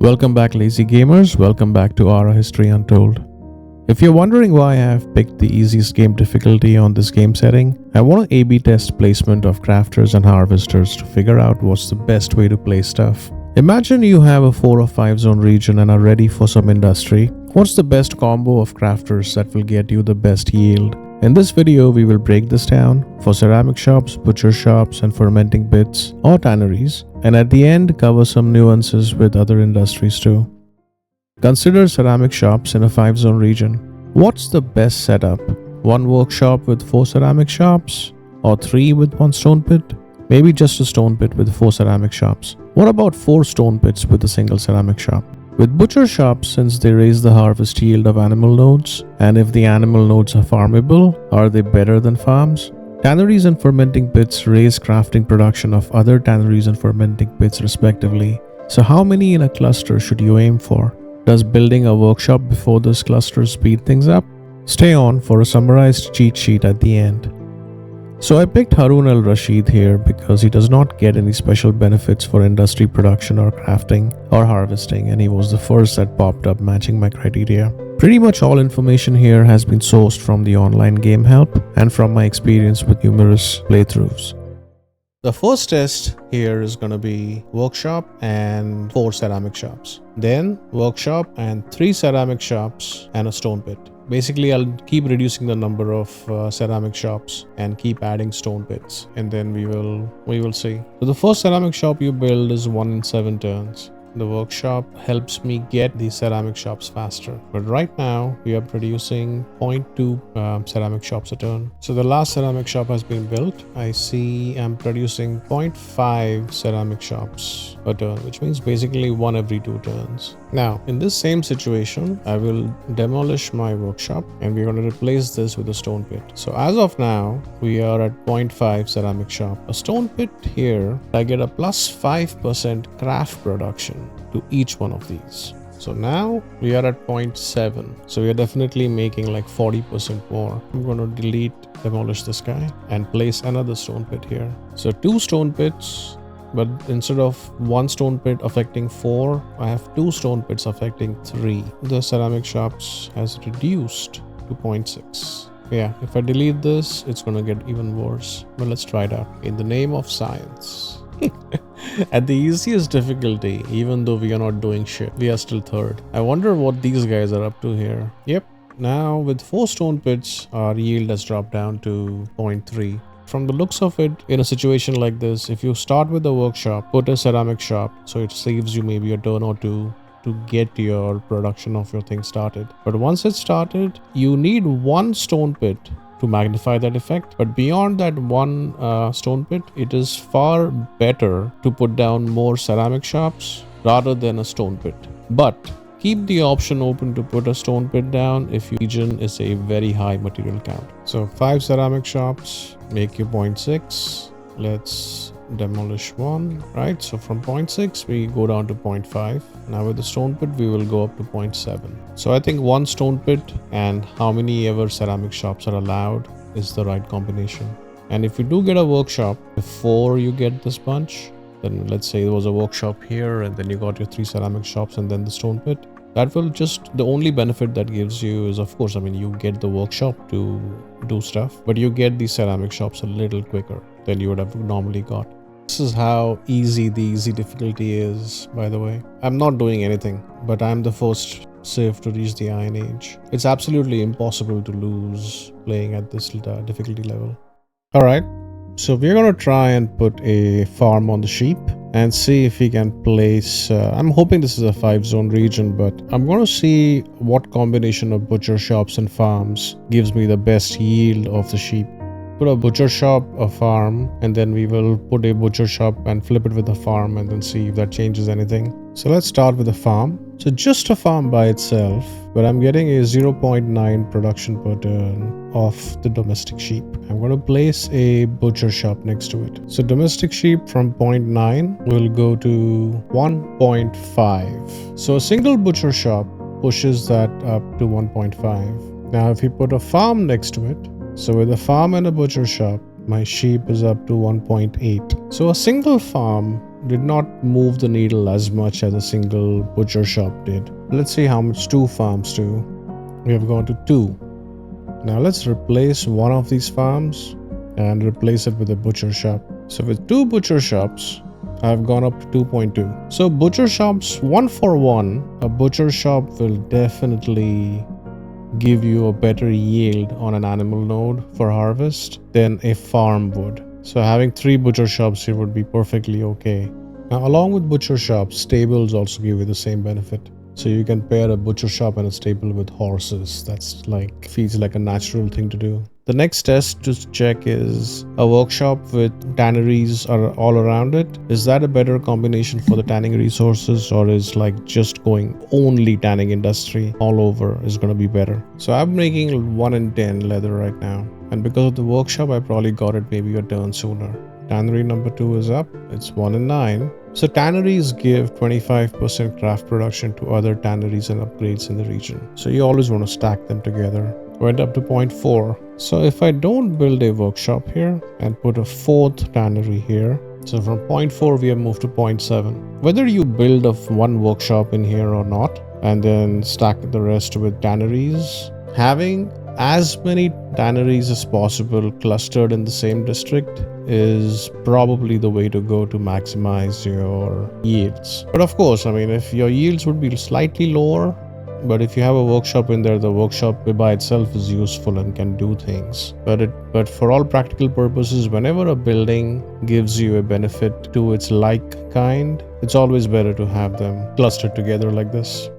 Welcome back, lazy gamers. Welcome back to ARA History Untold. If you're wondering why I have picked the easiest game difficulty on this game setting, I want to A/B test placement of crafters and harvesters to figure out what's the best way to play stuff. Imagine you have a 4 or 5 zone region and are ready for some industry. What's the best combo of crafters that will get you the best yield? In this video, we will break this down for ceramic shops, butcher shops, and fermenting bits or tanneries, and at the end cover some nuances with other industries too. Consider ceramic shops in a 5 zone region. What's the best setup? 1 workshop with 4 ceramic shops? Or 3 with 1 stone pit? Maybe just a stone pit with 4 ceramic shops. What about 4 stone pits with a single ceramic shop? With butcher shops, since they raise the harvest yield of animal nodes, and if the animal nodes are farmable, are they better than farms? Tanneries and fermenting pits raise crafting production of other tanneries and fermenting pits respectively. So how many in a cluster should you aim for? Does building a workshop before this cluster speed things up? Stay on for a summarized cheat sheet at the end. So I picked Harun al-Rashid here because he does not get any special benefits for industry production or crafting or harvesting, and he was the first that popped up matching my criteria. Pretty much all information here has been sourced from the online game help and from my experience with numerous playthroughs. The first test here is going to be workshop and 4 ceramic shops. Then workshop and 3 ceramic shops and a stone pit. Basically, I'll keep reducing the number of ceramic shops and keep adding stone pits, and then we will see. So the first ceramic shop you build is 1 in 7 turns. The workshop helps me get these ceramic shops faster, but right now we are producing 0.2 ceramic shops a turn. So the last ceramic shop has been built. I see I'm producing 0.5 ceramic shops a turn, which means basically 1 every 2 turns. Now in this same situation, I will demolish my workshop and we're going to replace this with a stone pit. So as of now, we are at 0.5 ceramic shop. A stone pit here, I get a plus 5% craft production to each one of these. So now we are at 0.7. So we are definitely making like 40% more. I'm going to demolish this guy and place another stone pit here. So 2 stone pits, but instead of 1 stone pit affecting 4, I have 2 stone pits affecting 3. The ceramic shops has reduced to 0.6. Yeah, if I delete this, it's gonna get even worse. But let's try it out. In the name of science. At the easiest difficulty, even though we are not doing shit, we are still 3rd. I wonder what these guys are up to here. Yep, now with 4 stone pits, our yield has dropped down to 0.3. From the looks of it, in a situation like this, if you start with a workshop, put a ceramic shop, so it saves you maybe a turn or 2 to get your production of your thing started. But once it's started, you need 1 stone pit to magnify that effect. But beyond that 1 stone pit, it is far better to put down more ceramic shops rather than a stone pit. But keep the option open to put a stone pit down if your region is a very high material count. So 5 ceramic shops make you 0.6. Let's demolish 1, right? So from 0.6 we go down to 0.5. Now with the stone pit we will go up to 0.7. So I think 1 stone pit and how many ever ceramic shops are allowed is the right combination. And if you do get a workshop before you get this bunch, then let's say there was a workshop here and then you got your 3 ceramic shops and then the stone pit, that will just, the only benefit that gives you is, of course, I mean, you get the workshop to do stuff, but you get these ceramic shops a little quicker than you would have normally got. This is how easy the easy difficulty is, by the way. I'm not doing anything, but I'm the first civ to reach the Iron Age. It's absolutely impossible to lose playing at this difficulty level. Alright, so we're going to try and put a farm on the sheep and see if we can place, I'm hoping this is a 5 zone region, but I'm going to see what combination of butcher shops and farms gives me the best yield of the sheep. Put a butcher shop, a farm, and then we will put a butcher shop and flip it with a farm and then see if that changes anything. So let's start with a farm. So just a farm by itself, but I'm getting a 0.9 production per turn of the domestic sheep. I'm going to place a butcher shop next to it. So domestic sheep from 0.9 will go to 1.5. So a single butcher shop pushes that up to 1.5. Now if you put a farm next to it, so with a farm and a butcher shop, my sheep is up to 1.8. So a single farm did not move the needle as much as a single butcher shop did. Let's see how much 2 farms do. We have gone to 2. Now let's replace one of these farms and replace it with a butcher shop. So with 2 butcher shops, I've gone up to 2.2. So butcher shops, 1 for 1, a butcher shop will definitely give you a better yield on an animal node for harvest than a farm would. So having 3 butcher shops here would be perfectly okay. Now along with butcher shops, stables also give you the same benefit. So you can pair a butcher shop and a stable with horses. That's feels like a natural thing to do. The next test to check is a workshop with tanneries are all around it. Is that a better combination for the tanning resources, or is just going only tanning industry all over is going to be better? So I'm making 1 in 10 leather right now. And because of the workshop, I probably got it maybe a turn sooner. Tannery number 2 is up. It's 1 in 9. So tanneries give 25% craft production to other tanneries and upgrades in the region. So you always want to stack them together. Went up to 0.4. So if I don't build a workshop here and put a 4th tannery here, so from 0.4 we have moved to 0.7. Whether you build one workshop in here or not and then stack the rest with tanneries, having as many tanneries as possible clustered in the same district is probably the way to go to maximize your yields. But of course, if your yields would be slightly lower, but if you have a workshop in there, the workshop by itself is useful and can do things. But for all practical purposes, whenever a building gives you a benefit to its kind, it's always better to have them clustered together like this.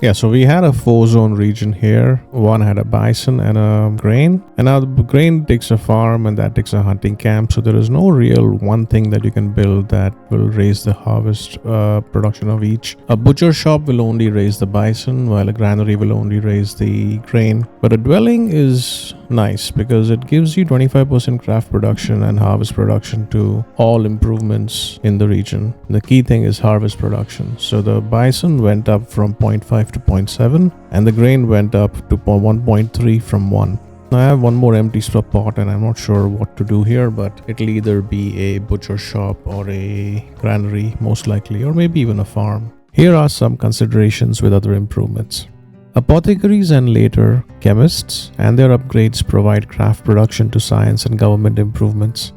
Yeah, so we had a 4-zone region here. One had a bison and a grain. And now the grain takes a farm and that takes a hunting camp. So there is no real one thing that you can build that will raise the harvest production of each. A butcher shop will only raise the bison, while a granary will only raise the grain. But a dwelling is nice because it gives you 25% craft production and harvest production to all improvements in the region. The key thing is harvest production. So the bison went up from 0.5 to 0.7 and the grain went up to 1.3 from 1. Now I have one more empty pot and I'm not sure what to do here, but it'll either be a butcher shop or a granary most likely, or maybe even a farm. Here are some considerations with other improvements. Apothecaries and later chemists and their upgrades provide craft production to science and government improvements.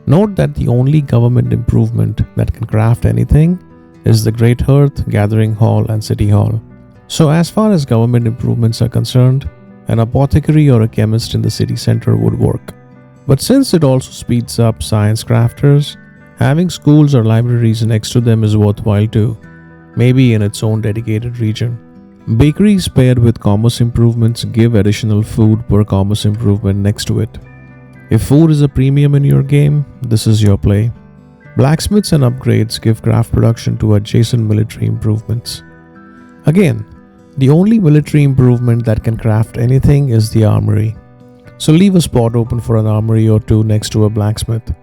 Note that the only government improvement that can craft anything is the Great Hearth, Gathering Hall and City Hall. So as far as government improvements are concerned, an apothecary or a chemist in the city center would work. But since it also speeds up science crafters, having schools or libraries next to them is worthwhile too, maybe in its own dedicated region. Bakeries paired with commerce improvements give additional food per commerce improvement next to it. If food is a premium in your game, this is your play. Blacksmiths and upgrades give craft production to adjacent military improvements. Again, the only military improvement that can craft anything is the armory. So leave a spot open for an armory or two next to a blacksmith.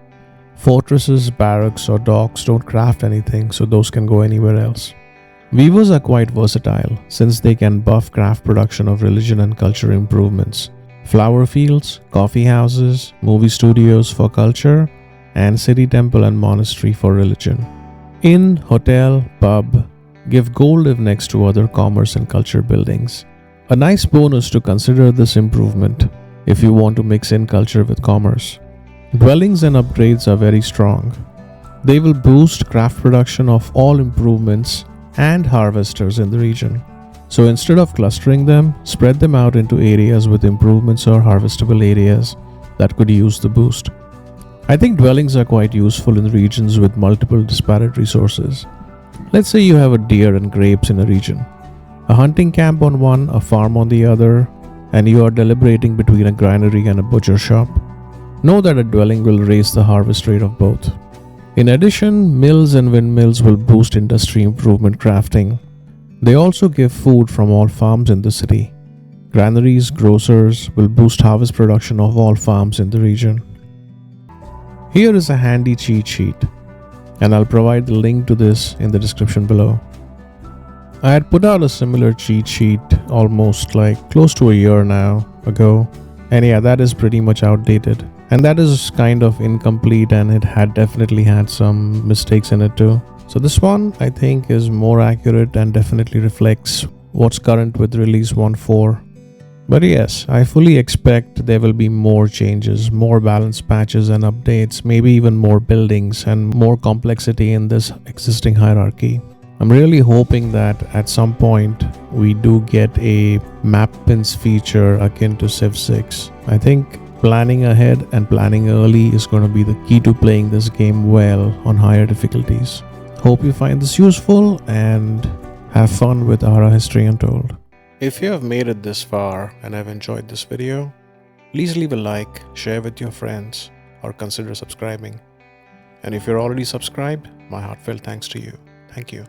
Fortresses, barracks or docks don't craft anything, so those can go anywhere else. Weavers are quite versatile since they can buff craft production of religion and culture improvements. Flower fields, coffee houses, movie studios for culture, and city temple and monastery for religion. Inn, hotel, pub give gold if next to other commerce and culture buildings. A nice bonus to consider this improvement if you want to mix in culture with commerce. Dwellings and upgrades are very strong. They will boost craft production of all improvements and harvesters in the region. So instead of clustering them, spread them out into areas with improvements or harvestable areas that could use the boost. I think dwellings are quite useful in regions with multiple disparate resources. Let's say you have a deer and grapes in a region, a hunting camp on one, a farm on the other, and you are deliberating between a granary and a butcher shop. Know that a dwelling will raise the harvest rate of both. In addition, mills and windmills will boost industry improvement crafting. They also give food from all farms in the city. Granaries, grocers will boost harvest production of all farms in the region. Here is a handy cheat sheet, and I'll provide the link to this in the description below. I had put out a similar cheat sheet almost close to a year now ago, and yeah, that is pretty much outdated. And that is kind of incomplete, and it had definitely had some mistakes in it too. So this one I think is more accurate and definitely reflects what's current with release 1.4. But yes, I fully expect there will be more changes, more balance patches and updates, maybe even more buildings and more complexity in this existing hierarchy. I'm really hoping that at some point we do get a map pins feature akin to Civ 6. I think planning ahead and planning early is going to be the key to playing this game well on higher difficulties. Hope you find this useful and have fun with ARA History Untold. If you have made it this far and have enjoyed this video, please leave a like, share with your friends, or consider subscribing. And if you're already subscribed, my heartfelt thanks to you. Thank you.